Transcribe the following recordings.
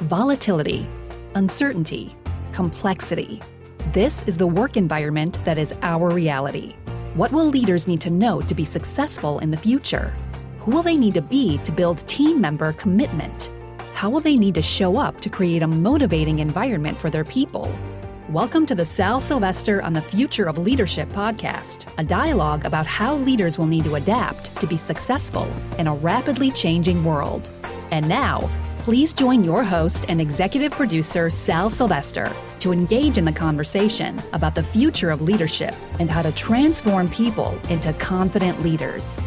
Volatility, uncertainty, complexity. This is the work environment that is our reality. What will leaders need to know to be successful in the future? Who will they need to be to build team member commitment? How will they need to show up to create a motivating environment for their people? Welcome to the Sal Silvester on the Future of Leadership podcast, a dialogue about how leaders will need to adapt to be successful in a rapidly changing world. And now, please join your host and executive producer, Sal Silvester, to engage in the conversation about the future of leadership and how to transform people into confident leaders.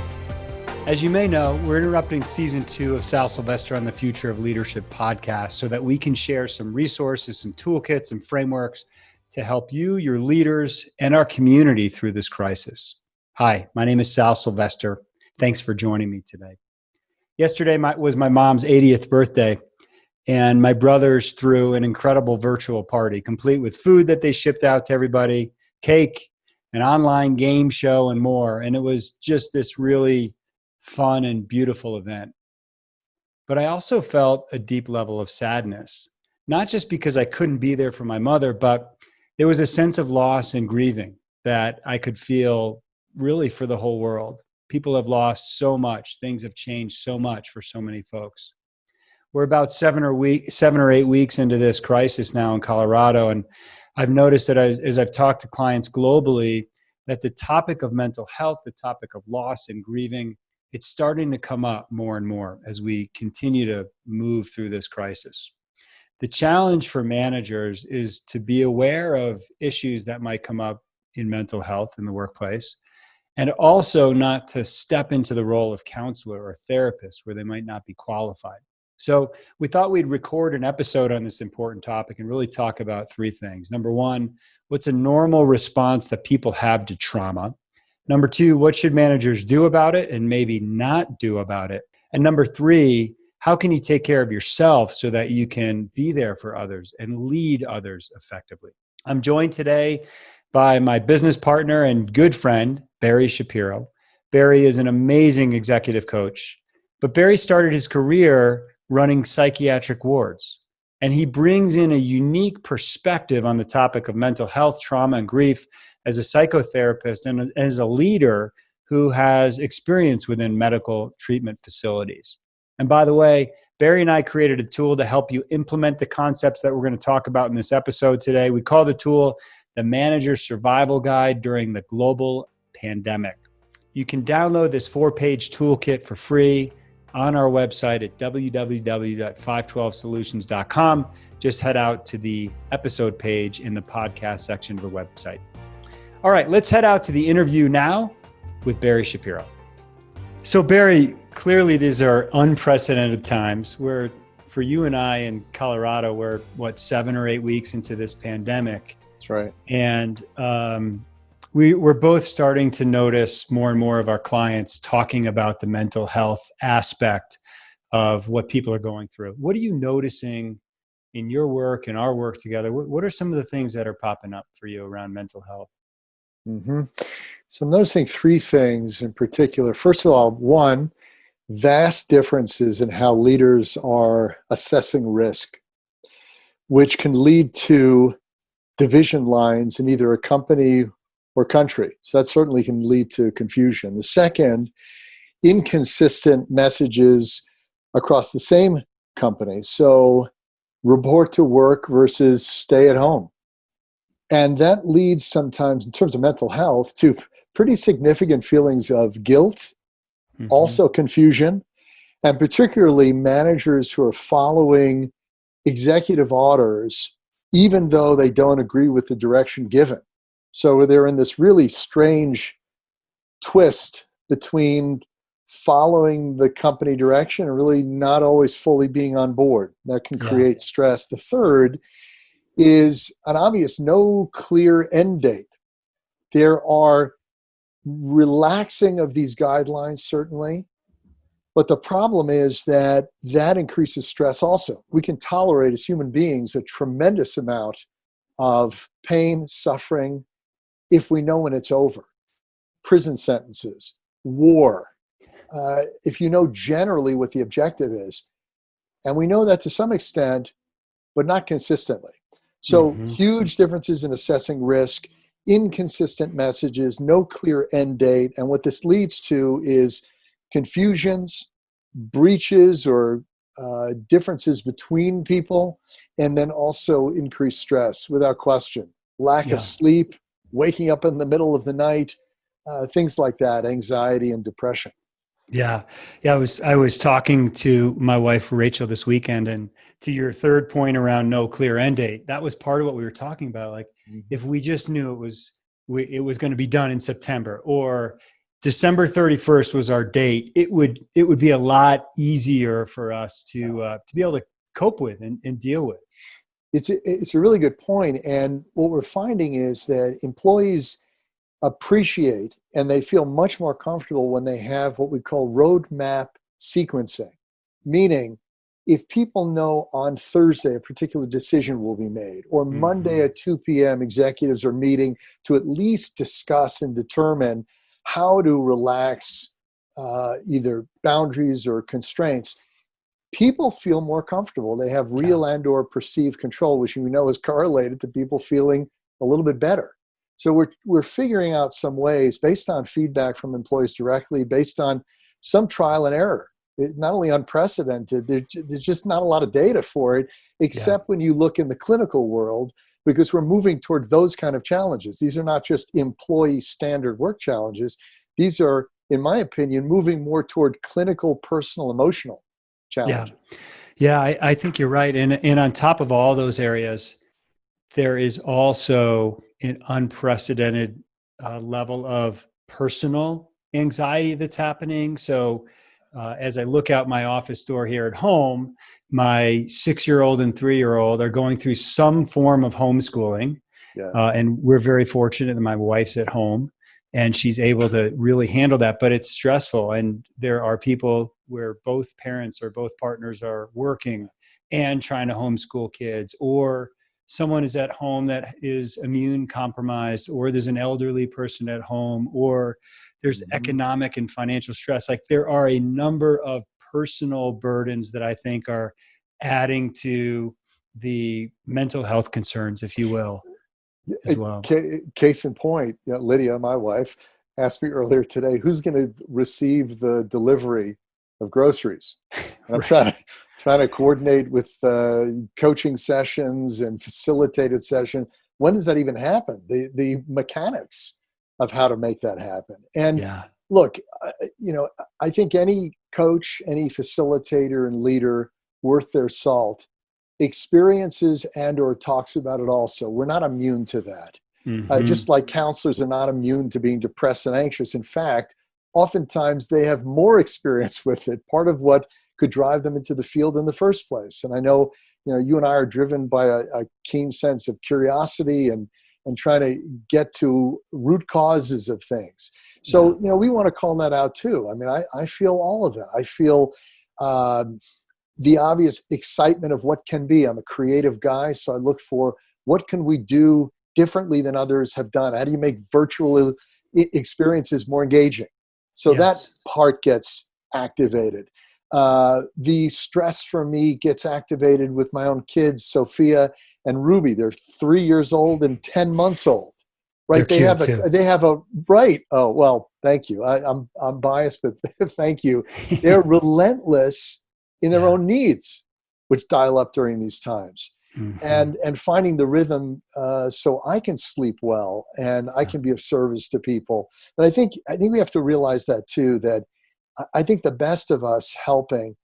As you may know, we're interrupting season 2 of Sal Silvester on the Future of Leadership podcast so that we can share some resources, some toolkits, and frameworks to help you, your leaders, and our community through this crisis. Hi, my name is Sal Silvester. Thanks for joining me today. Yesterday was my mom's 80th birthday, and my brothers threw an incredible virtual party, complete with food that they shipped out to everybody, cake, an online game show, and more. And it was just this really fun and beautiful event. But I also felt a deep level of sadness, not just because I couldn't be there for my mother, but there was a sense of loss and grieving that I could feel really for the whole world. People have lost so much. Things have changed so much for so many folks. We're about 7 or 8 weeks into this crisis now in Colorado, and I've noticed that as I've talked to clients globally, that the topic of mental health, the topic of loss and grieving, it's starting to come up more and more as we continue to move through this crisis. The challenge for managers is to be aware of issues that might come up in mental health in the workplace, and also not to step into the role of counselor or therapist where they might not be qualified. So we thought we'd record an episode on this important topic and really talk about 3 things. Number 1, what's a normal response that people have to trauma? Number 2, what should managers do about it and maybe not do about it? And number 3, how can you take care of yourself so that you can be there for others and lead others effectively? I'm joined today by my business partner and good friend, Barry Shapiro. Barry is an amazing executive coach, but Barry started his career running psychiatric wards, and he brings in a unique perspective on the topic of mental health, trauma, and grief as a psychotherapist and as a leader who has experience within medical treatment facilities. And by the way, Barry and I created a tool to help you implement the concepts that we're going to talk about in this episode today. We call the tool the Manager Survival Guide during the global pandemic. You can download this 4-page toolkit for free on our website at www.512solutions.com. Just head out to the episode page in the podcast section of the website. All right, let's head out to the interview now with Barry Shapiro. So Barry, clearly these are unprecedented times. For you and I in Colorado, we're 7 or 8 weeks into this pandemic. That's right. And we're both starting to notice more and more of our clients talking about the mental health aspect of what people are going through. What are you noticing in your work and our work together? What are some of the things that are popping up for you around mental health? Mm-hmm. So I'm noticing 3 things in particular. First of all, 1, vast differences in how leaders are assessing risk, which can lead to division lines in either a company or country. So that certainly can lead to confusion. The second, inconsistent messages across the same company. So report to work versus stay at home. And that leads sometimes, in terms of mental health, to pretty significant feelings of guilt, also confusion, and particularly managers who are following executive orders, even though they don't agree with the direction given. So they're in this really strange twist between following the company direction and really not always fully being on board. That can create stress. The third is an obvious no clear end date. There are relaxing of these guidelines, certainly, but the problem is that increases stress also. We can tolerate as human beings a tremendous amount of pain, suffering, if we know when it's over. Prison sentences, war, if you know generally what the objective is. And we know that to some extent, but not consistently. So huge differences in assessing risk, inconsistent messages, no clear end date. And what this leads to is confusions, breaches, or differences between people, and then also increased stress without question. Lack of sleep, waking up in the middle of the night, things like that, anxiety and depression. Yeah. I was talking to my wife, Rachel, this weekend, and to your third point around no clear end date, that was part of what we were talking about. Like if we just knew it was going to be done in September, or December 31st was our date, it would be a lot easier for us to be able to cope with and deal with. It's a really good point. And what we're finding is that employees appreciate and they feel much more comfortable when they have what we call roadmap sequencing, meaning if people know on Thursday a particular decision will be made, or Monday at 2 p.m. executives are meeting to at least discuss and determine how to relax either boundaries or constraints, people feel more comfortable. They have real and or perceived control, which we know is correlated to people feeling a little bit better. So we're figuring out some ways based on feedback from employees directly, based on some trial and error. It's not only unprecedented, there's just not a lot of data for it, except when you look in the clinical world, because we're moving toward those kind of challenges. These are not just employee standard work challenges. These are, in my opinion, moving more toward clinical, personal, emotional challenges. Yeah, I think you're right. And on top of all those areas, there is also an unprecedented level of personal anxiety that's happening. So as I look out my office door here at home, my 6-year-old and 3-year-old are going through some form of homeschooling. And we're very fortunate that my wife's at home and she's able to really handle that, but it's stressful. And there are people where both parents or both partners are working and trying to homeschool kids, or someone is at home that is immune compromised, or there's an elderly person at home, or there's economic and financial stress. Like there are a number of personal burdens that I think are adding to the mental health concerns, if you will, as well. Case in point, Lydia, my wife, asked me earlier today, who's going to receive the delivery of groceries? And I'm trying to coordinate with coaching sessions and facilitated session. When does that even happen? The mechanics of how to make that happen. And look, I think any coach, any facilitator and leader worth their salt experiences and or talks about it also. We're not immune to that. Just like counselors are not immune to being depressed and anxious. In fact, oftentimes they have more experience with it, part of what could drive them into the field in the first place. And I know, you and I are driven by a keen sense of curiosity and trying to get to root causes of things. So, we want to call that out too. I mean, I feel all of that. I feel the obvious excitement of what can be. I'm a creative guy, so I look for what can we do differently than others have done? How do you make virtual experiences more engaging? So that part gets activated. The stress for me gets activated with my own kids, Sophia and Ruby. They're 3 years old and 10 months old. Right? They have a right. Oh, well, thank you. I'm biased, but thank you. They're relentless in their own needs, which dial up during these times. And finding the rhythm so I can sleep well and I can be of service to people. But I think we have to realize that too, that I think the best of us helping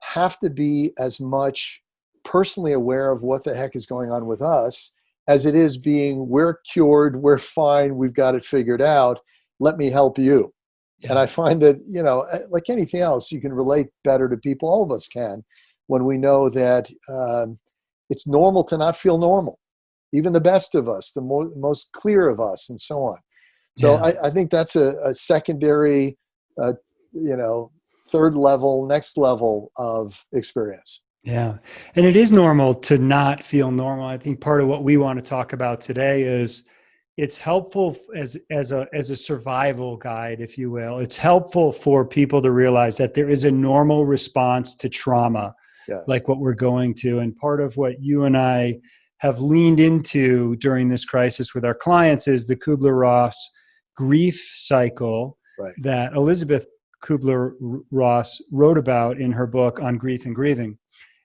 have to be as much personally aware of what the heck is going on with us as it is being, we're cured, we're fine, we've got it figured out, let me help you. And I find that, like anything else, you can relate better to people, all of us can, when we know that it's normal to not feel normal, even the best of us, the most clear of us, and so on. So I think that's a secondary, third level, next level of experience. Yeah. And it is normal to not feel normal. I think part of what we want to talk about today is it's helpful as a survival guide, if you will. It's helpful for people to realize that there is a normal response to trauma Yes. like what we're going to. And part of what you and I have leaned into during this crisis with our clients is the Kubler-Ross grief cycle Right. that Elizabeth Kubler-Ross wrote about in her book On Grief and Grieving.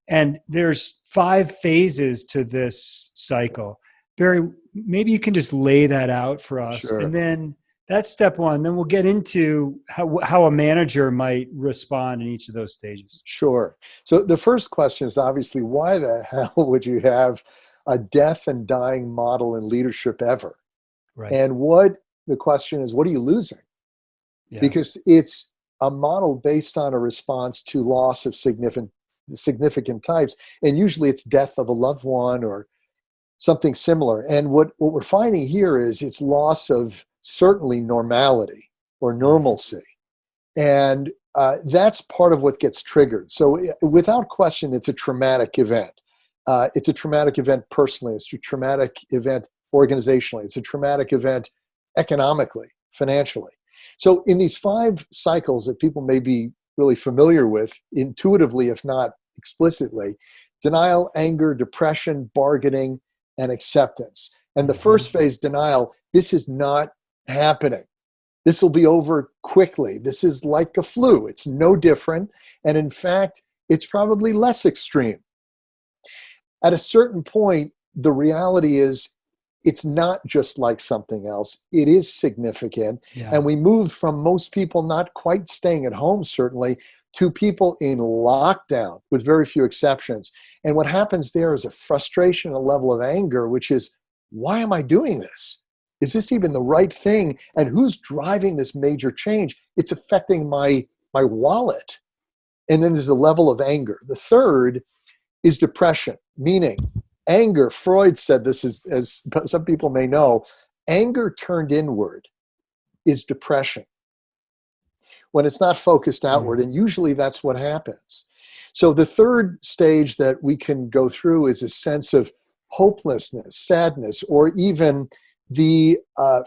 And there's 5 phases to this cycle. Barry, maybe you can just lay that out for us. Sure. And then that's step 1. Then we'll get into how a manager might respond in each of those stages. Sure. So the first question is obviously, why the hell would you have a death and dying model in leadership ever? Right. And the question is, what are you losing? Yeah. Because it's a model based on a response to loss of significant types. And usually it's death of a loved one or something similar. And what we're finding here is it's loss of certainly normality or normalcy. And that's part of what gets triggered. So without question, it's a traumatic event. It's a traumatic event personally. It's a traumatic event organizationally. It's a traumatic event economically, financially. So in these 5 cycles that people may be really familiar with intuitively, if not explicitly: denial, anger, depression, bargaining, and acceptance. And the first phase, denial, this is not happening. This will be over quickly. This is like a flu. It's no different. And in fact, it's probably less extreme. At a certain point, the reality is it's not just like something else. It is significant. Yeah. And we moved from most people not quite staying at home, certainly, to people in lockdown, with very few exceptions. And what happens there is a frustration, a level of anger, which is, why am I doing this? Is this even the right thing? And who's driving this major change? It's affecting my wallet. And then there's a level of anger. The third is depression, meaning anger. Freud said this, as some people may know, anger turned inward is depression, when it's not focused outward. And usually that's what happens. So the third stage that we can go through is a sense of hopelessness, sadness, or even the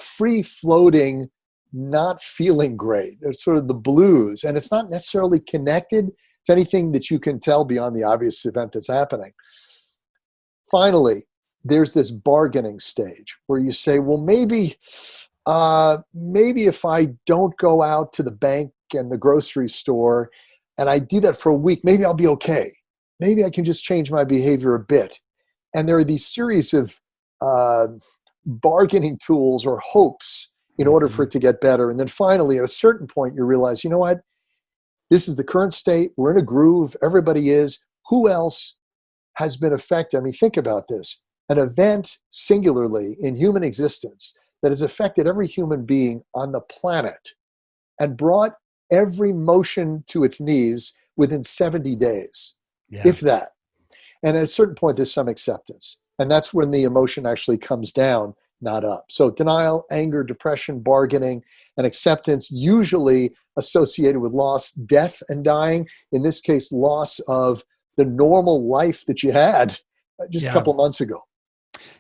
free-floating, not feeling great. There's sort of the blues, and it's not necessarily connected to anything that you can tell beyond the obvious event that's happening. Finally, there's this bargaining stage where you say, well, maybe if I don't go out to the bank and the grocery store and I do that for a week, maybe I'll be okay. Maybe I can just change my behavior a bit. And there are these series of bargaining tools or hopes in order for it to get better. And then finally, at a certain point, you realize, you know what? This is the current state. We're in a groove. Everybody is. Who else has been affected? I mean, think about this. An event singularly in human existence that has affected every human being on the planet and brought every motion to its knees within 70 days, if that. And at a certain point, there's some acceptance. And that's when the emotion actually comes down, not up. So denial, anger, depression, bargaining, and acceptance, usually associated with loss, death, and dying. In this case, loss of the normal life that you had just a couple of months ago.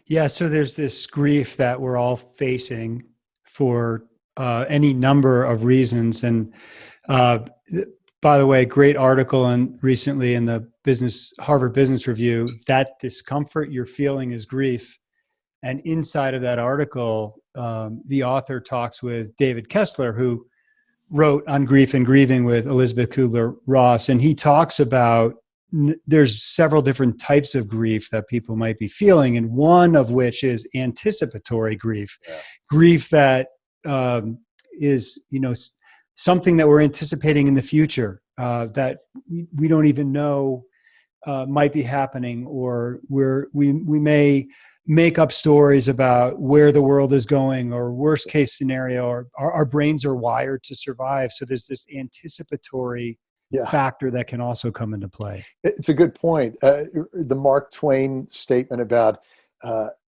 Yeah, so there's this grief that we're all facing for any number of reasons. And by the way, great article recently in the Harvard Business Review, that discomfort you're feeling is grief. And inside of that article, the author talks with David Kessler, who wrote On Grief and Grieving with Elizabeth Kubler-Ross. And he talks about there's several different types of grief that people might be feeling, and one of which is anticipatory grief, grief that is, something that we're anticipating in the future that we don't even know might be happening, or we may make up stories about where the world is going, or worst case scenario, or our brains are wired to survive. So there's this anticipatory factor that can also come into play. It's a good point. The Mark Twain statement about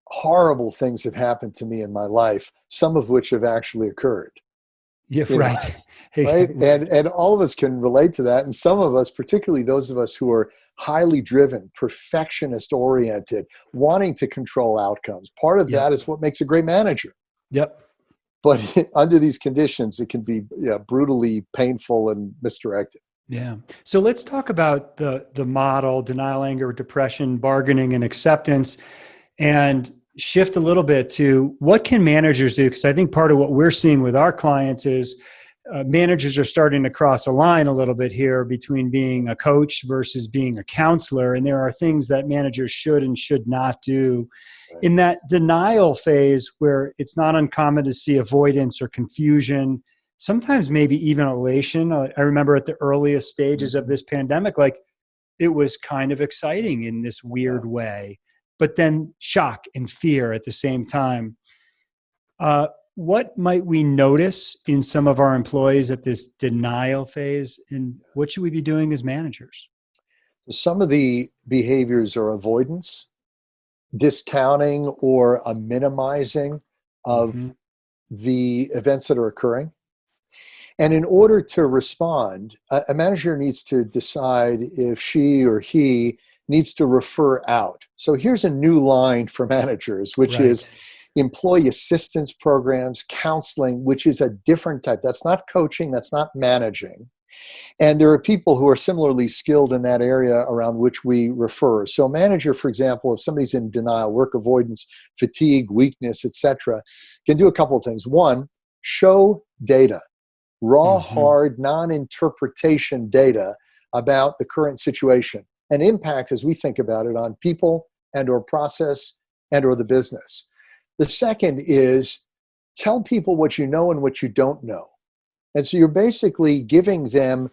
horrible things have happened to me in my life, some of which have actually occurred. Yeah, right. Right. And all of us can relate to that. And some of us, particularly those of us who are highly driven, perfectionist oriented, wanting to control outcomes. Part of that is what makes a great manager. Yep. But under these conditions, it can be brutally painful and misdirected. Yeah. So let's talk about the model, denial, anger, depression, bargaining, and acceptance, and shift a little bit to what can managers do? Because I think part of what we're seeing with our clients is managers are starting to cross a line a little bit here between being a coach versus being a counselor. And there are things that managers should and should not do. Right. In that denial phase, where it's not uncommon to see avoidance or confusion, sometimes maybe even elation. I remember at the earliest stages of this pandemic, like it was kind of exciting in this weird way, but then shock and fear at the same time. What might we notice in some of our employees at this denial phase, and what should we be doing as managers? Some of the behaviors are avoidance, discounting, or a minimizing of the events that are occurring. And in order to respond, a manager needs to decide if she or he needs to refer out. So here's a new line for managers, which is employee assistance programs, counseling, which is a different type. That's not coaching, that's not managing. And there are people who are similarly skilled in that area around which we refer. So a manager, for example, if somebody's in denial, work avoidance, fatigue, weakness, etc., can do a couple of things. One, show data. Raw, hard, non-interpretation data about the current situation and impact, as we think about it, on people and or process and or the business. The second is tell people what you know and what you don't know. And so you're basically giving them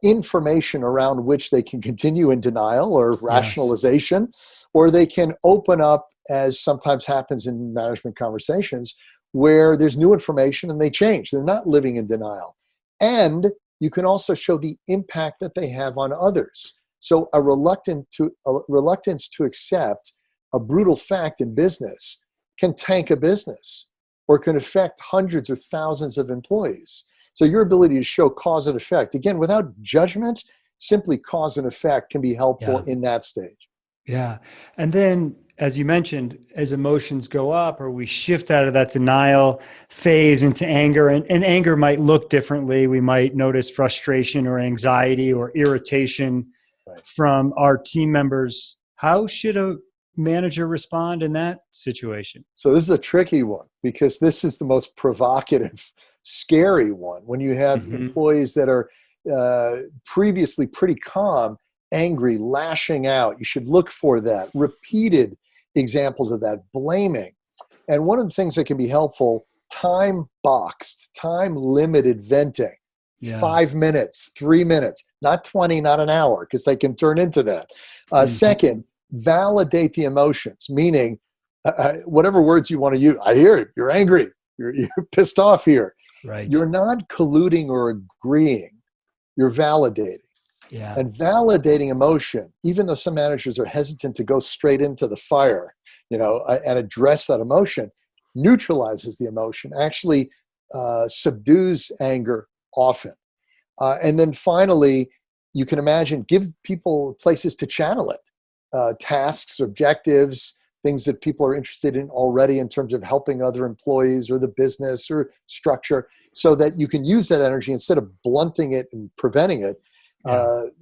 information around which they can continue in denial or rationalization, or they can open up, as sometimes happens in management conversations, where there's new information and they change. They're not living in denial. And you can also show the impact that they have on others. So a reluctance to accept a brutal fact in business can tank a business or can affect hundreds or thousands of employees. So your ability to show cause and effect, again, without judgment, simply cause and effect can be helpful in that stage. Yeah. And then, as you mentioned, as emotions go up or we shift out of that denial phase into anger, and anger might look differently. We might notice frustration or anxiety or irritation from our team members. How should a manager respond in that situation? So this is a tricky one because this is the most provocative, scary one. When you have employees that are previously pretty calm, angry, lashing out, you should look for that. Repeated examples of that, blaming. And one of the things that can be helpful, time-boxed, time-limited venting. 5 minutes, 3 minutes, not 20, not an hour, because they can turn into that. Second, validate the emotions, meaning whatever words you want to use. I hear it. You're angry. You're pissed off here. Right. You're not colluding or agreeing. You're validating. Yeah. And validating emotion, even though some managers are hesitant to go straight into the fire, and address that emotion, neutralizes the emotion, actually subdues anger often. And then finally, you can imagine, give people places to channel it, tasks, objectives, things that people are interested in already in terms of helping other employees or the business or structure, so that you can use that energy instead of blunting it and preventing it.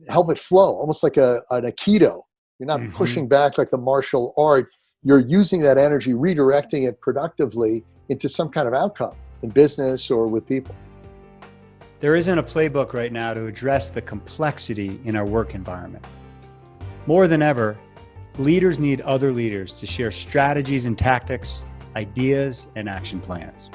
Help it flow, almost like an aikido. You're not pushing back like the martial art. You're using that energy, redirecting it productively into some kind of outcome in business or with people. There isn't a playbook right now to address the complexity in our work environment. More than ever, leaders need other leaders to share strategies and tactics, ideas, and action plans.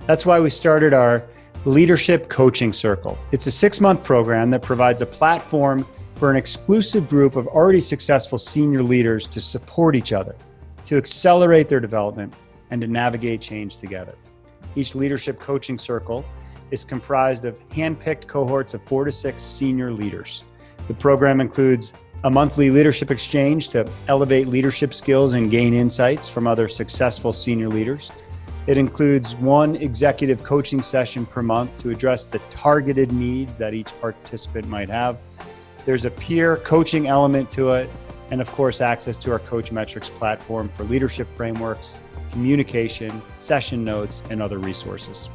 That's why we started our Leadership Coaching Circle. It's a 6-month program that provides a platform for an exclusive group of already successful senior leaders to support each other, to accelerate their development, and to navigate change together. Each Leadership Coaching Circle is comprised of hand-picked cohorts of 4 to 6 senior leaders. The program includes a monthly leadership exchange to elevate leadership skills and gain insights from other successful senior leaders. It includes 1 executive coaching session per month to address the targeted needs that each participant might have. There's a peer coaching element to it, and of course, access to our Coach Metrics platform for leadership frameworks, communication, session notes, and other resources.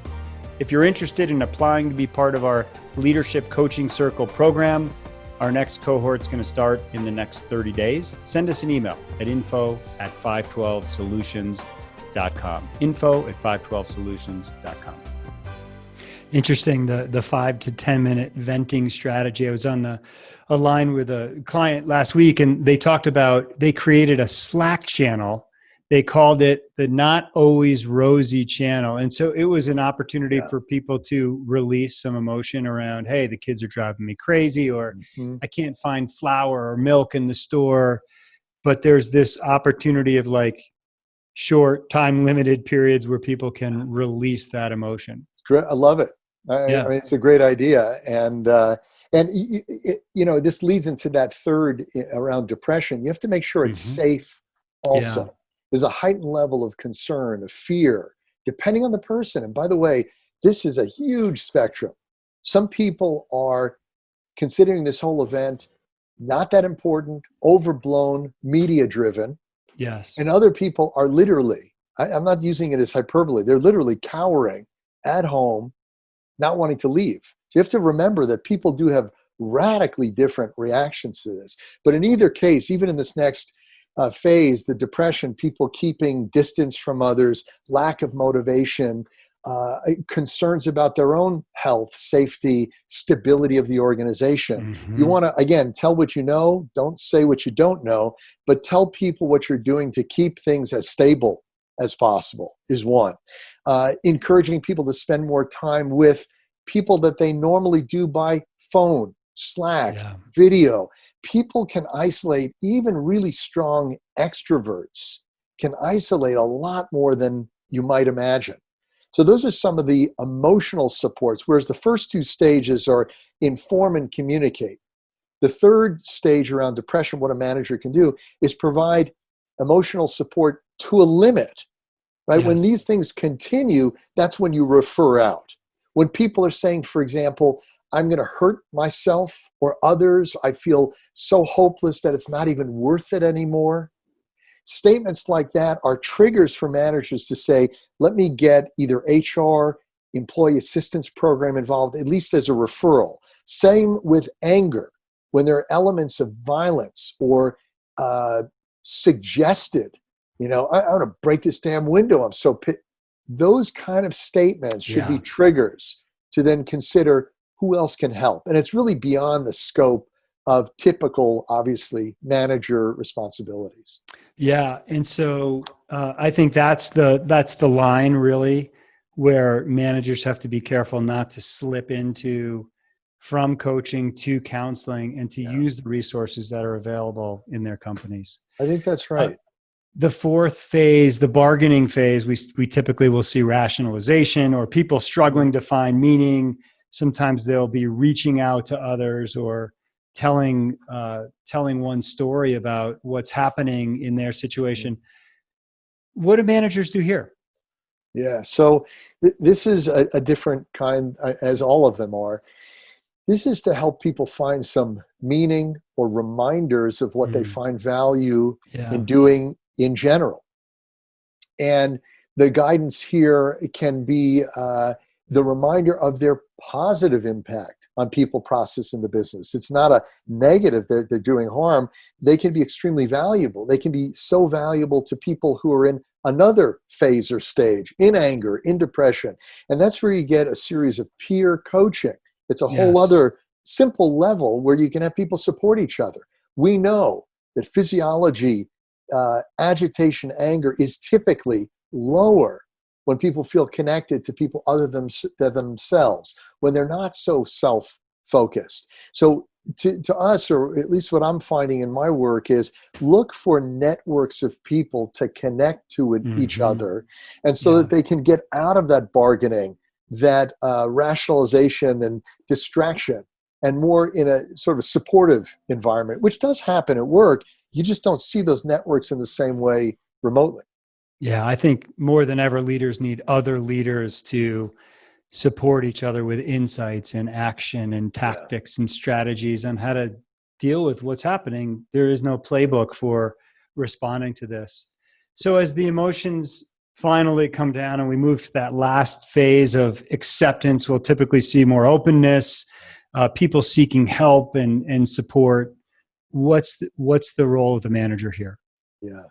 If you're interested in applying to be part of our Leadership Coaching Circle program, our next cohort's going to start in the next 30 days. Send us an email at info@512solutions.com. info@512solutions.com. Interesting, the 5 to 10 minute venting strategy. I was on a line with a client last week, and they talked about, they created a Slack channel. They called it the Not Always Rosy channel. And so it was an opportunity for people to release some emotion around, hey, the kids are driving me crazy, or I can't find flour or milk in the store. But there's this opportunity of like short time limited periods where people can release that emotion. It's great. I love it. I mean, it's a great idea. And this leads into that third around depression. You have to make sure it's safe also. Yeah. There's a heightened level of concern, of fear, depending on the person. And by the way, this is a huge spectrum. Some people are considering this whole event not that important, overblown, media-driven. Yes. And other people are literally, I'm not using it as hyperbole, they're literally cowering at home, not wanting to leave. So you have to remember that people do have radically different reactions to this. But in either case, even in this next phase, the depression, people keeping distance from others, lack of motivation, concerns about their own health, safety, stability of the organization. You want to, again, tell what you know, don't say what you don't know, but tell people what you're doing to keep things as stable as possible is one. Encouraging people to spend more time with people that they normally do by phone, Slack, video. People can isolate, even really strong extroverts can isolate a lot more than you might imagine. So those are some of the emotional supports, whereas the first two stages are inform and communicate. The third stage around depression, what a manager can do is provide emotional support to a limit, right? When these things continue, that's when you refer out. When people are saying, for example, I'm going to hurt myself or others, I feel so hopeless that it's not even worth it anymore. Statements like that are triggers for managers to say, let me get either HR, employee assistance program involved, at least as a referral. Same with anger. When there are elements of violence or suggested, I want to break this damn window, I'm so pissed. Those kind of statements should be triggers to then consider who else can help. And it's really beyond the scope of typical, obviously, manager responsibilities. Yeah. And so I think that's the line really where managers have to be careful not to slip into from coaching to counseling and to use the resources that are available in their companies. I think that's right. The fourth phase, the bargaining phase, we typically will see rationalization or people struggling to find meaning. Sometimes they'll be reaching out to others or telling one story about what's happening in their situation. What do managers do here? Yeah, so this is a different kind, as all of them are. This is to help people find some meaning or reminders of what they find value in doing in general. And the guidance here can be the reminder of their positive impact on people, process, and the business. It's not a negative, they're doing harm. They can be extremely valuable. They can be so valuable to people who are in another phase or stage, in anger, in depression. And that's where you get a series of peer coaching. It's a whole other simple level where you can have people support each other. We know that physiology, agitation, anger is typically lower when people feel connected to people other than themselves, when they're not so self-focused. So to us, or at least what I'm finding in my work, is look for networks of people to connect to with each other, and so that they can get out of that bargaining, that rationalization and distraction, and more in a sort of supportive environment, which does happen at work. You just don't see those networks in the same way remotely. Yeah, I think more than ever, leaders need other leaders to support each other with insights and action and tactics and strategies on how to deal with what's happening. There is no playbook for responding to this. So as the emotions finally come down and we move to that last phase of acceptance, we'll typically see more openness, people seeking help and support. What's the role of the manager here? Yeah.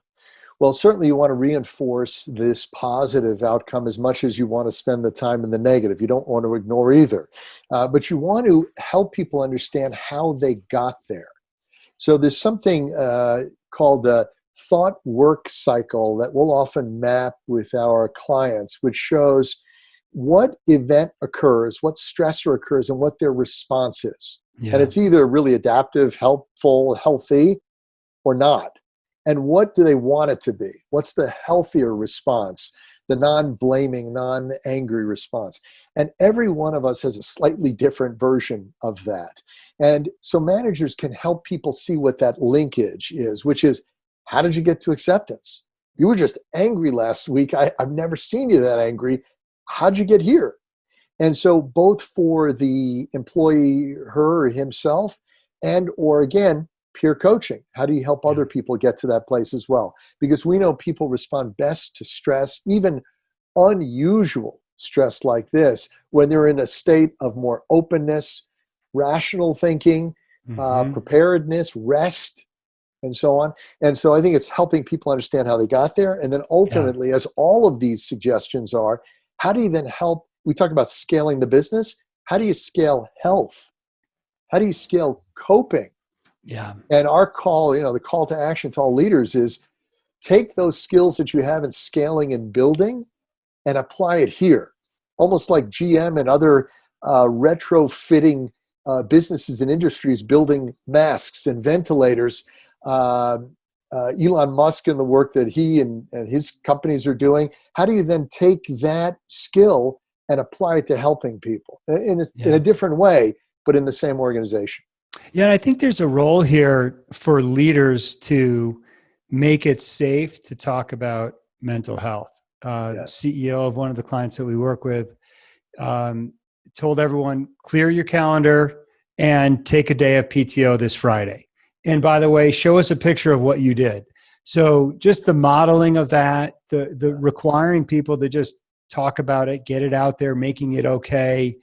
Well, certainly you want to reinforce this positive outcome as much as you want to spend the time in the negative. You don't want to ignore either. But you want to help people understand how they got there. So there's something called a thought work cycle that we'll often map with our clients, which shows what event occurs, what stressor occurs, and what their response is. Yeah. And it's either really adaptive, helpful, healthy, or not. And what do they want it to be? What's the healthier response? The non-blaming, non-angry response. And every one of us has a slightly different version of that. And so managers can help people see what that linkage is, which is, how did you get to acceptance? You were just angry last week. I've never seen you that angry. How'd you get here? And so both for the employee, her or himself, and or again, peer coaching. How do you help other people get to that place as well? Because we know people respond best to stress, even unusual stress like this, when they're in a state of more openness, rational thinking, preparedness, rest, and so on. And so I think it's helping people understand how they got there. And then ultimately, as all of these suggestions are, how do you then help? We talk about scaling the business. How do you scale health? How do you scale coping? Yeah. And our call, the call to action to all leaders is take those skills that you have in scaling and building and apply it here. Almost like GM and other retrofitting businesses and industries building masks and ventilators. Elon Musk and the work that he and his companies are doing. How do you then take that skill and apply it to helping people in a different way, but in the same organization? Yeah, I think there's a role here for leaders to make it safe to talk about mental health. CEO of one of the clients that we work with told everyone, clear your calendar and take a day of PTO this Friday. And by the way, show us a picture of what you did. So just the modeling of that, the requiring people to just talk about it, get it out there, making it okay,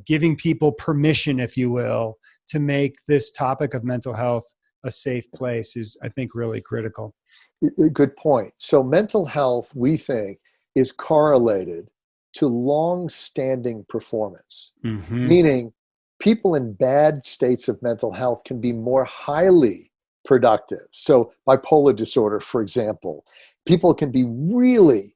giving people permission, if you will, to make this topic of mental health a safe place is, I think, really critical. Good point. So mental health, we think, is correlated to long-standing performance, meaning people in bad states of mental health can be more highly productive. So bipolar disorder, for example, people can be really,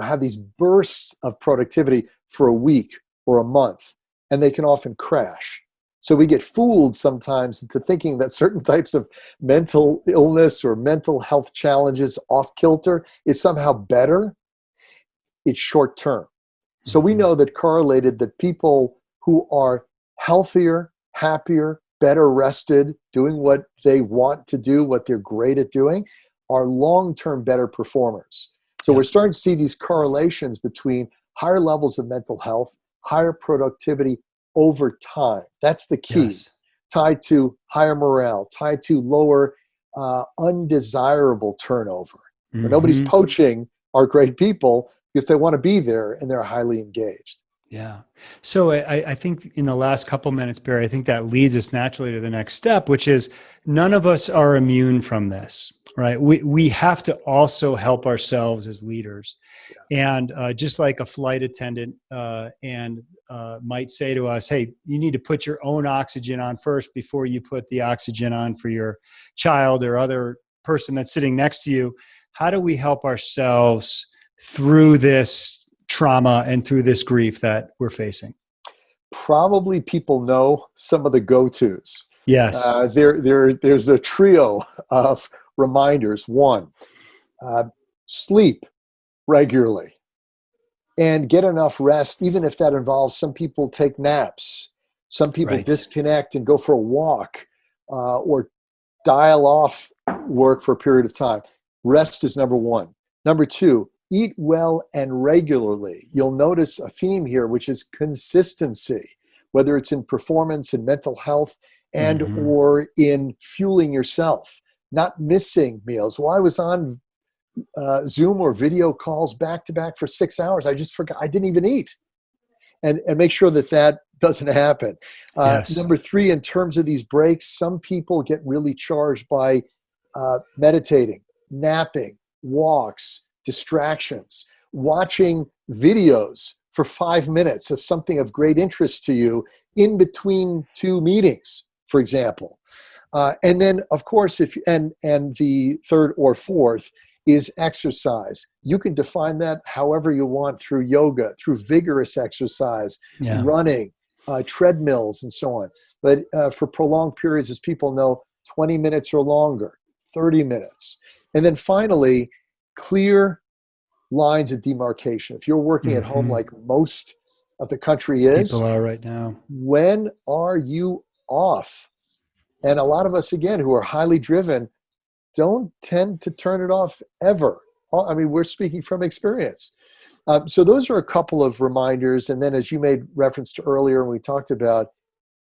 have these bursts of productivity for a week or a month, and they can often crash. So we get fooled sometimes into thinking that certain types of mental illness or mental health challenges off kilter is somehow better. It's short term. So we know that correlated that people who are healthier, happier, better rested, doing what they want to do, what they're great at doing, are long-term better performers. So we're starting to see these correlations between higher levels of mental health, higher productivity over time. That's the key. Tied to higher morale, tied to lower undesirable turnover. Nobody's poaching our great people because they want to be there and they're highly engaged. Yeah. So I think in the last couple minutes, Barry, I think that leads us naturally to the next step, which is none of us are immune from this, right? We have to also help ourselves as leaders. And just like a flight attendant might say to us, hey, you need to put your own oxygen on first before you put the oxygen on for your child or other person that's sitting next to you. How do we help ourselves through this trauma and through this grief that we're facing? Probably people know some of the go-tos. Yes. There's a trio of reminders. One, sleep regularly and get enough rest, even if that involves some people take naps. Some people disconnect and go for a walk or dial off work for a period of time. Rest is number one. Number two, eat well and regularly. You'll notice a theme here, which is consistency, whether it's in performance and mental health and or in fueling yourself, not missing meals. Well, I was on Zoom or video calls back to back for 6 hours. I just forgot. I didn't even eat. And make sure that doesn't happen. Yes. Number 3, in terms of these breaks, some people get really charged by meditating, napping, walks, distractions, watching videos for 5 minutes of something of great interest to you in between 2 meetings, for example. And then, of course, and the third or fourth is exercise. You can define that however you want, through yoga, through vigorous exercise, running, treadmills, and so on. But for prolonged periods, as people know, 20 minutes or longer, 30 minutes. And then finally, clear lines of demarcation. If you're working at home like most of the country is, people are right now, when are you off? And a lot of us, again, who are highly driven, don't tend to turn it off ever. I mean, we're speaking from experience. So those are a couple of reminders. And then, as you made reference to earlier, when we talked about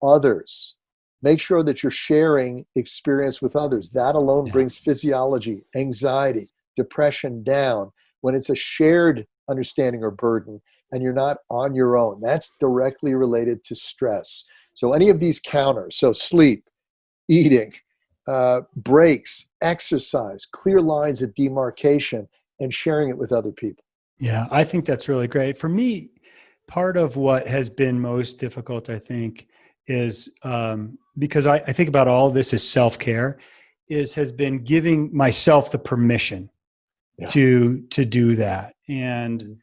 others, make sure that you're sharing experience with others. That alone brings physiology, anxiety, depression down. When it's a shared understanding or burden and you're not on your own, that's directly related to stress. So any of these counters, so sleep, eating, breaks, exercise, clear lines of demarcation, and sharing it with other people. Yeah, I think that's really great. For me, part of what has been most difficult, I think, is because I think about all this as self-care, has been giving myself the permission to do that. And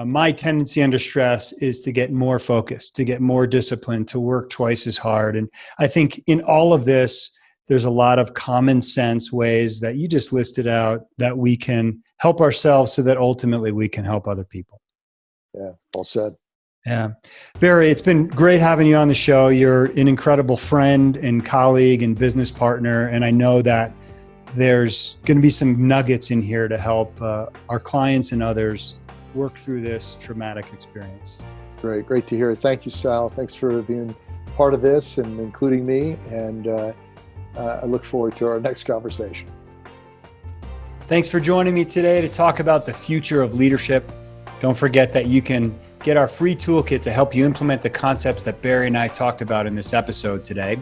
my tendency under stress is to get more focused, to get more disciplined, to work twice as hard. And I think in all of this, there's a lot of common sense ways that you just listed out that we can help ourselves so that ultimately we can help other people. Yeah, well said. Yeah. Barry, it's been great having you on the show. You're an incredible friend and colleague and business partner. And I know that there's going to be some nuggets in here to help our clients and others work through this traumatic experience. Great to hear. Thank you, Sal. Thanks for being part of this and including me. And I look forward to our next conversation. Thanks for joining me today to talk about the future of leadership. Don't forget that you can get our free toolkit to help you implement the concepts that Barry and I talked about in this episode today.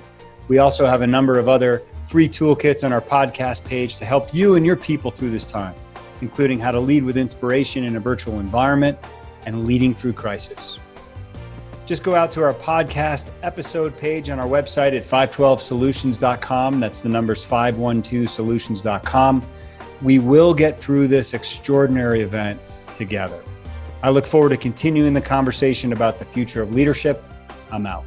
We also have a number of other free toolkits on our podcast page to help you and your people through this time, including how to lead with inspiration in a virtual environment and leading through crisis. Just go out to our podcast episode page on our website at 512solutions.com. That's the numbers 512solutions.com. We will get through this extraordinary event together. I look forward to continuing the conversation about the future of leadership. I'm out.